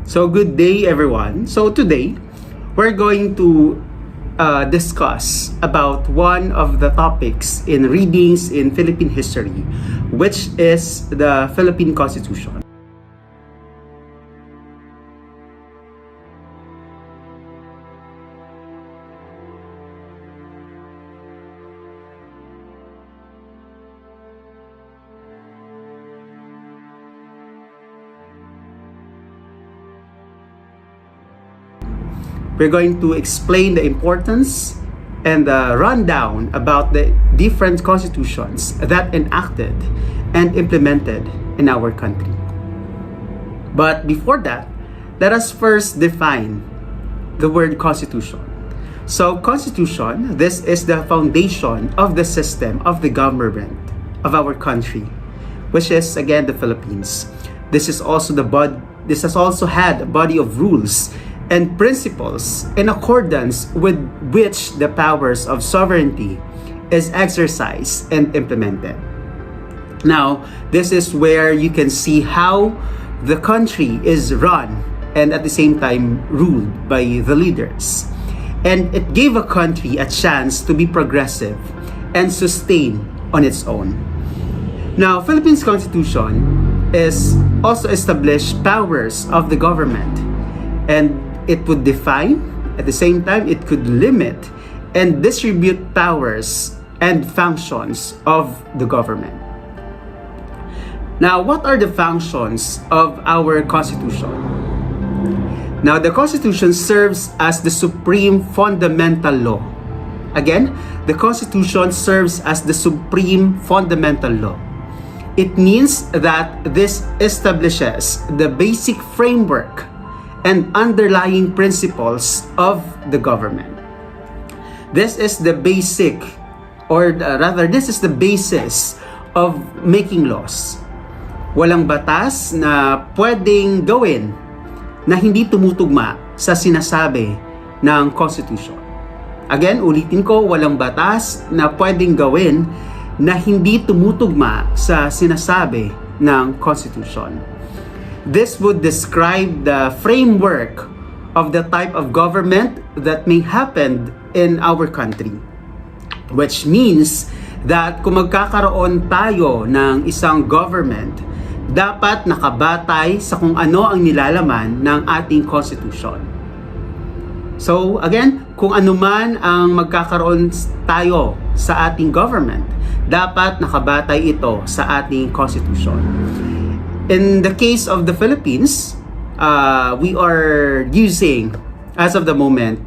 So good day everyone. So today we're going to discuss about one of the topics in readings in Philippine history, which is the Philippine Constitution. We're going to explain the importance and the rundown about the different constitutions that enacted and implemented in our country. But before that, let us first define the word constitution. So constitution, this is the foundation of the system of the government of our country, which is again the Philippines. This has also had a body of rules and principles in accordance with which the powers of sovereignty is exercised and implemented. Now, this is where you can see how the country is run and at the same time ruled by the leaders. And it gave a country a chance to be progressive and sustain on its own. Now, Philippines Constitution is also established powers of the government, and it would define, at the same time, it could limit and distribute powers and functions of the government. Now, what are the functions of our Constitution? Now, the Constitution serves as the supreme fundamental law. Again, the Constitution serves as the supreme fundamental law. It means that this establishes the basic framework and underlying principles of the government. This is the basic, this is the basis of making laws. Walang batas na pwedeng gawin na hindi tumutugma sa sinasabi ng Constitution. Again, ulitin ko, walang batas na pwedeng gawin na hindi tumutugma sa sinasabi ng Constitution. This would describe the framework of the type of government that may happen in our country. Which means that kung magkakaroon tayo ng isang government, dapat nakabatay sa kung ano ang nilalaman ng ating Constitution. So again, kung ano man ang magkakaroon tayo sa ating government, dapat nakabatay ito sa ating Constitution. In the case of the Philippines, we are using, as of the moment,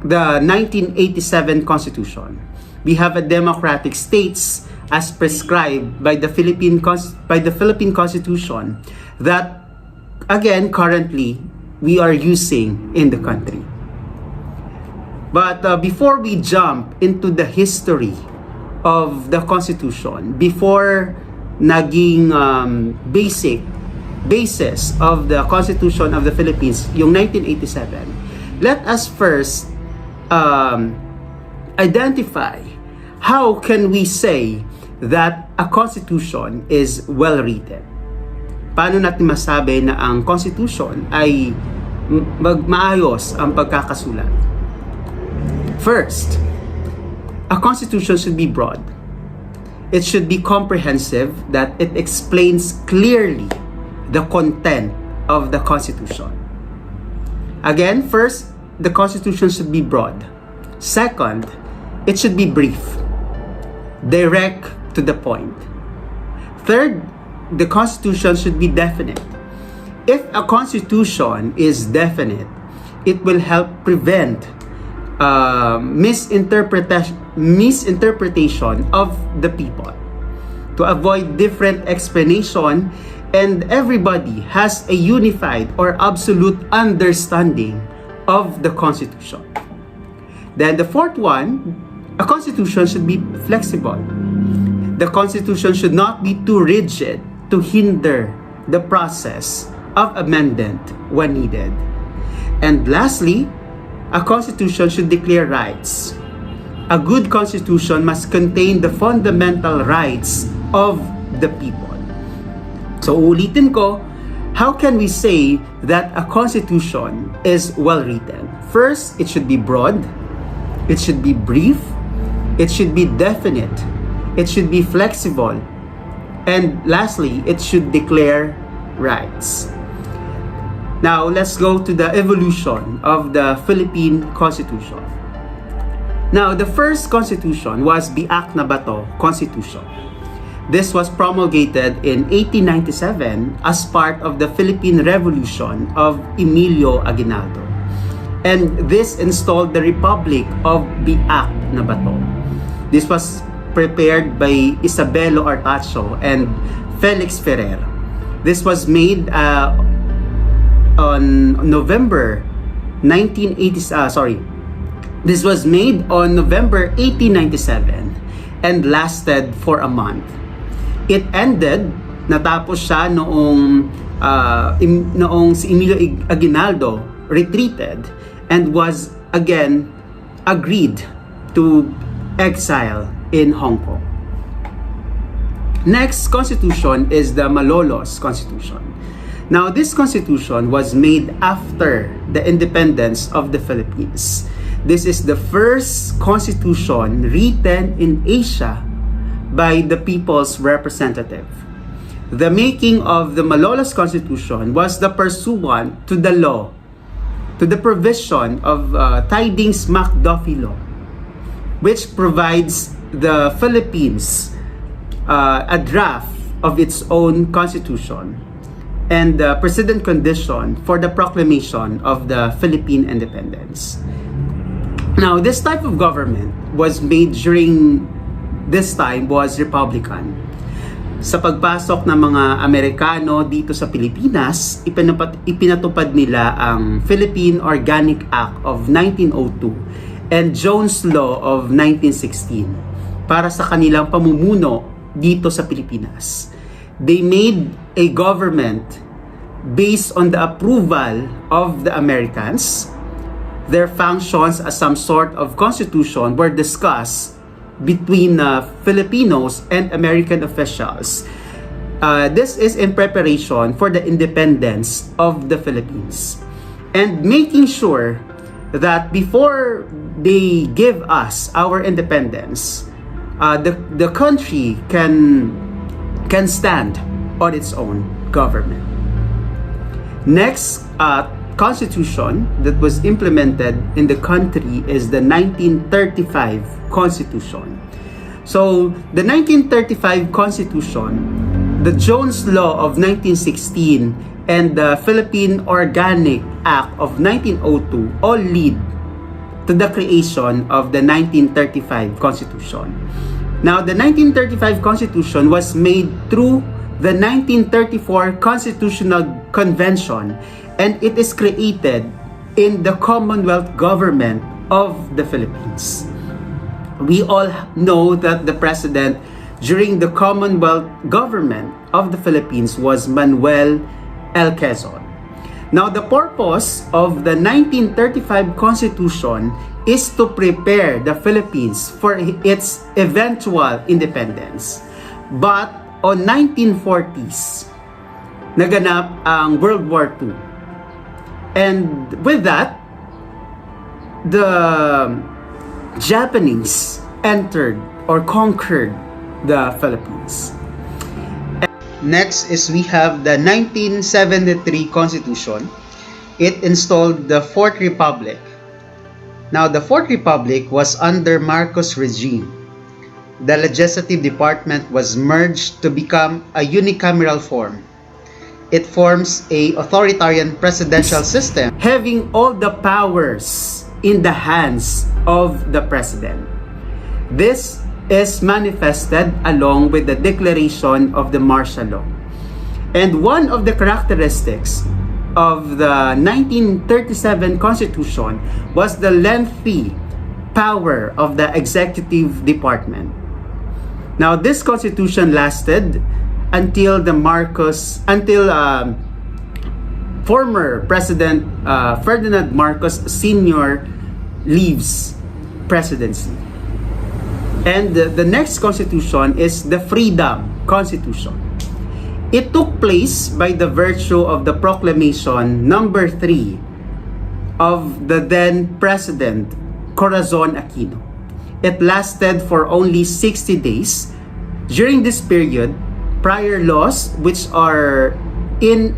the 1987 Constitution. We have a democratic states as prescribed by the Philippine Constitution that, again, currently we are using in the country. But before we jump into the history of the Constitution, before naging basis of the Constitution of the Philippines, yung 1987, let us first identify how can we say that a Constitution is well written. Paano natin masabi na ang Constitution ay maayos ang pagkakasulat? First, a Constitution should be broad. It should be comprehensive, that it explains clearly the content of the Constitution. Again, first, the Constitution should be broad. Second, it should be brief, direct to the point. Third, the Constitution should be definite. If a Constitution is definite, it will help prevent misinterpretation of the people, to avoid different explanation, and everybody has a unified or absolute understanding of the Constitution. Then the fourth one, a Constitution should be flexible. The Constitution should not be too rigid to hinder the process of amendment when needed. And lastly, a Constitution should declare rights. A good Constitution must contain the fundamental rights of the people. So ulitin ko, How can we say that a constitution is well written? First, it should be broad, it should be brief, it should be definite, it should be flexible, and lastly, it should declare rights. Now, let's go to the evolution of the Philippine Constitution. Now, the first constitution was Biak na Bato Constitution. This was promulgated in 1897 as part of the Philippine Revolution of Emilio Aguinaldo. And this installed the Republic of Biak na Bato. This was prepared by Isabelo Artacho and Felix Ferrer. This was made on November 1897 and lasted for a month. It ended, natapos siya noong si Emilio Aguinaldo retreated and was again agreed to exile in Hong Kong. Next constitution is the Malolos Constitution. Now, this constitution was made after the independence of the Philippines. This is the first constitution written in Asia by the people's representative. The making of the Malolos Constitution was the pursuant to the law, to the provision of Tidings McDuffie Law, which provides the Philippines a draft of its own constitution and the precedent condition for the proclamation of the Philippine independence. Now, this type of government was made during this time was Republican. Sa pagpasok ng mga Amerikano dito sa Pilipinas, ipinatupad nila ang Philippine Organic Act of 1902 and Jones Law of 1916 para sa kanilang pamumuno dito sa Pilipinas. They made a government based on the approval of the Americans. Their functions as some sort of constitution were discussed between Filipinos and American officials. This is in preparation for the independence of the Philippines and making sure that before they give us our independence, the country can stand on its own government. Next constitution that was implemented in the country is the 1935 Constitution. So, the 1935 Constitution, the Jones Law of 1916, and the Philippine Organic Act of 1902 all lead to the creation of the 1935 Constitution. Now, the 1935 Constitution was made through the 1934 Constitutional Convention, and it is created in the Commonwealth Government of the Philippines. We all know that the president during the Commonwealth Government of the Philippines was Manuel L. Quezon. Now, the purpose of the 1935 Constitution is to prepare the Philippines for its eventual independence. But on 1940s, naganap ang World War II. And with that, the Japanese entered or conquered the Philippines. Next is we have the 1973 Constitution. It installed the Fourth Republic. Now, the Fourth Republic was under Marcos regime. The legislative department was merged to become a unicameral form. It forms a authoritarian presidential system, having all the powers in the hands of the president. This is manifested along with the declaration of the martial law. And one of the characteristics of the 1937 Constitution was the lengthy power of the executive department. Now, this constitution lasted until former President Ferdinand Marcos Sr. leaves presidency. And the next constitution is the Freedom Constitution. It took place by the virtue of the proclamation number 3 of the then President Corazon Aquino. It lasted for only 60 days. During this period, prior laws which are in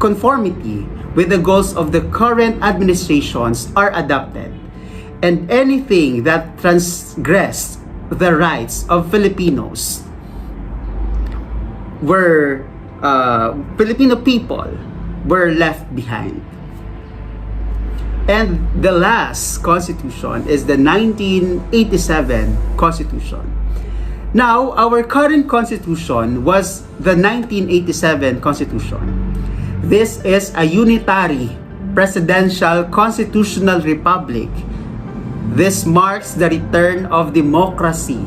conformity with the goals of the current administrations are adopted, and anything that transgressed the rights of Filipinos Filipino people were left behind. And the last constitution is the 1987 Constitution. Now, our current constitution was the 1987 Constitution. This is a unitary presidential constitutional republic. This marks the return of democracy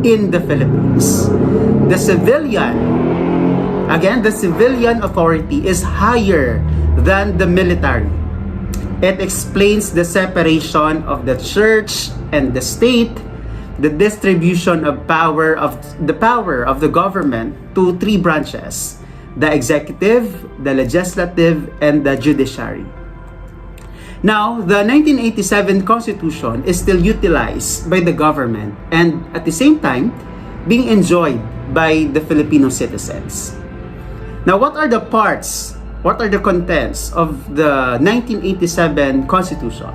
in the Philippines. The civilian authority is higher than the military. It explains the separation of the church and the state, the distribution of the power of the government to 3 branches: the executive, the legislative, and the judiciary. Now, the 1987 Constitution is still utilized by the government and at the same time being enjoyed by the Filipino citizens. Now, what are the contents of the 1987 Constitution?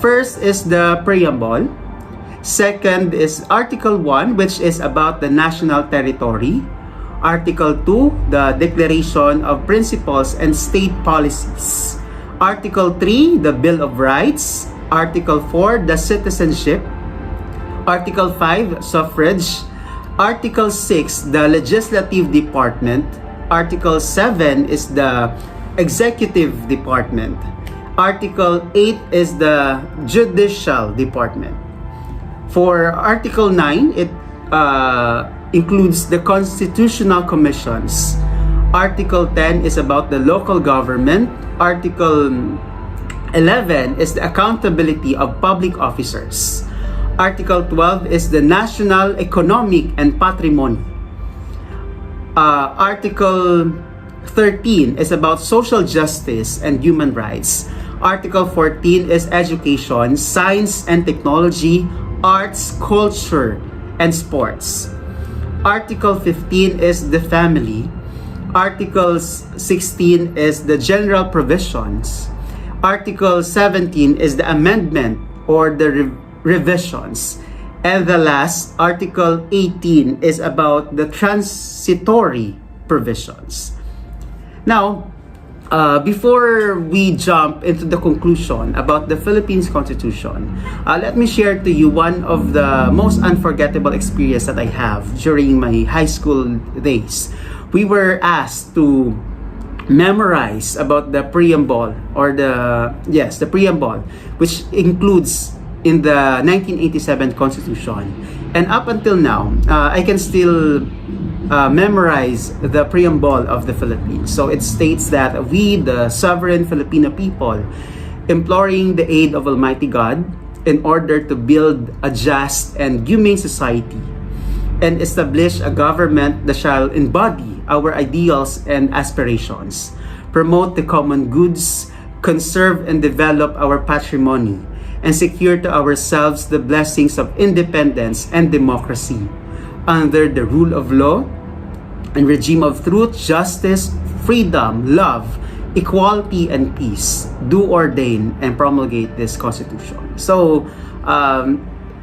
First is the preamble. Second is Article 1, which is about the national territory. Article 2, the Declaration of Principles and State Policies. Article 3, the Bill of Rights. Article 4, the Citizenship. Article 5, Suffrage. Article 6, the Legislative Department. Article 7 is the Executive Department. Article 8 is the Judicial Department. For Article 9, it includes the Constitutional Commissions. Article 10 is about the local government. Article 11 is the accountability of public officers. Article 12 is the national economic and patrimony. Article 13 is about social justice and human rights. Article 14 is education, science and technology, arts, culture, and sports. Article 15 is the family. Article 16 is the general provisions. Article 17 is the amendment or the revisions. And the last, Article 18, is about the transitory provisions. Now, before we jump into the conclusion about the Philippines Constitution, let me share to you one of the most unforgettable experience that I have during my high school days. We were asked to memorize about the preamble or the preamble, which includes in the 1987 Constitution. And up until now, I can still memorize the preamble of the Philippines. So it states that we, the sovereign Filipino people, imploring the aid of Almighty God in order to build a just and humane society and establish a government that shall embody our ideals and aspirations, promote the common goods, conserve and develop our patrimony, and secure to ourselves the blessings of independence and democracy under the rule of law and regime of truth, justice, freedom, love, equality, and peace. Do ordain and promulgate this Constitution. So,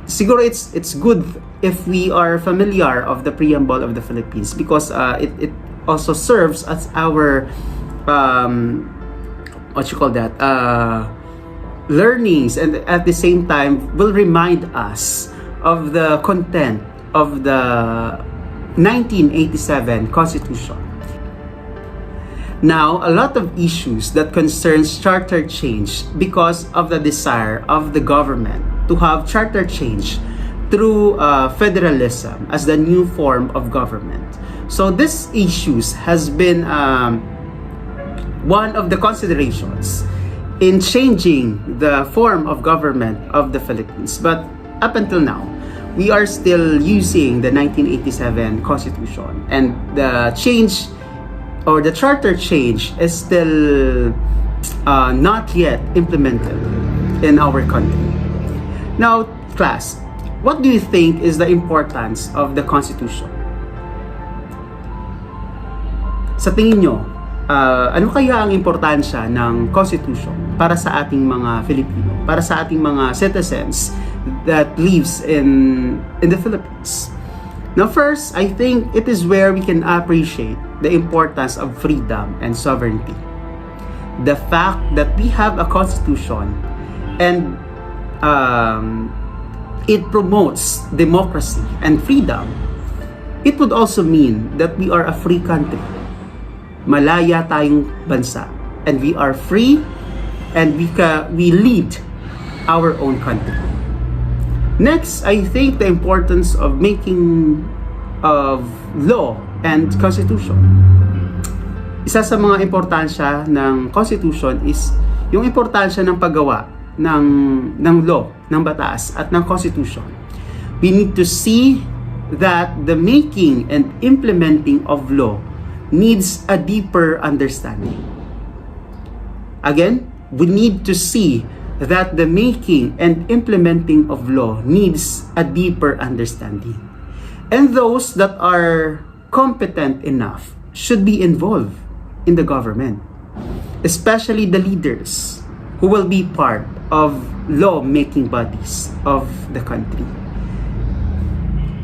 siguro it's good if we are familiar of the preamble of the Philippines because it also serves as our learnings, and at the same time will remind us of the content of the 1987 Constitution. Now, a lot of issues that concerns charter change because of the desire of the government to have charter change through federalism as the new form of government. So this issues has been one of the considerations in changing the form of government of the Philippines. But up until now, we are still using the 1987 Constitution, and the change or the charter change is still not yet implemented in our country. Now, class, what do you think is the importance of the Constitution? Sa tingin nyo, ano kaya ang importansya ng Constitution para sa ating mga Filipino, para sa ating mga citizens that lives in the Philippines? Now first, I think it is where we can appreciate the importance of freedom and sovereignty. The fact that we have a Constitution and it promotes democracy and freedom, it would also mean that we are a free country. Malaya tayong bansa, and we are free, and we lead our own country. Next, I think the importance of making of law and constitution. Isa sa mga importansya ng constitution is yung importansya ng paggawa ng law, ng batas at ng constitution. We need to see that the making and implementing of law needs a deeper understanding. Again, we need to see that the making and implementing of law needs a deeper understanding. And those that are competent enough should be involved in the government, especially the leaders who will be part of law-making bodies of the country.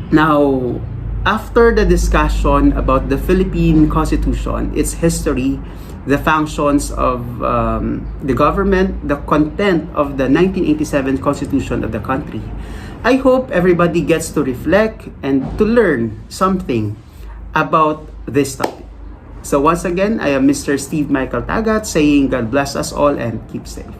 Now, after the discussion about the Philippine Constitution, its history, the functions of the government, the content of the 1987 Constitution of the country, I hope everybody gets to reflect and to learn something about this topic. So once again, I am Mr. Steve Michael Tagat saying God bless us all and keep safe.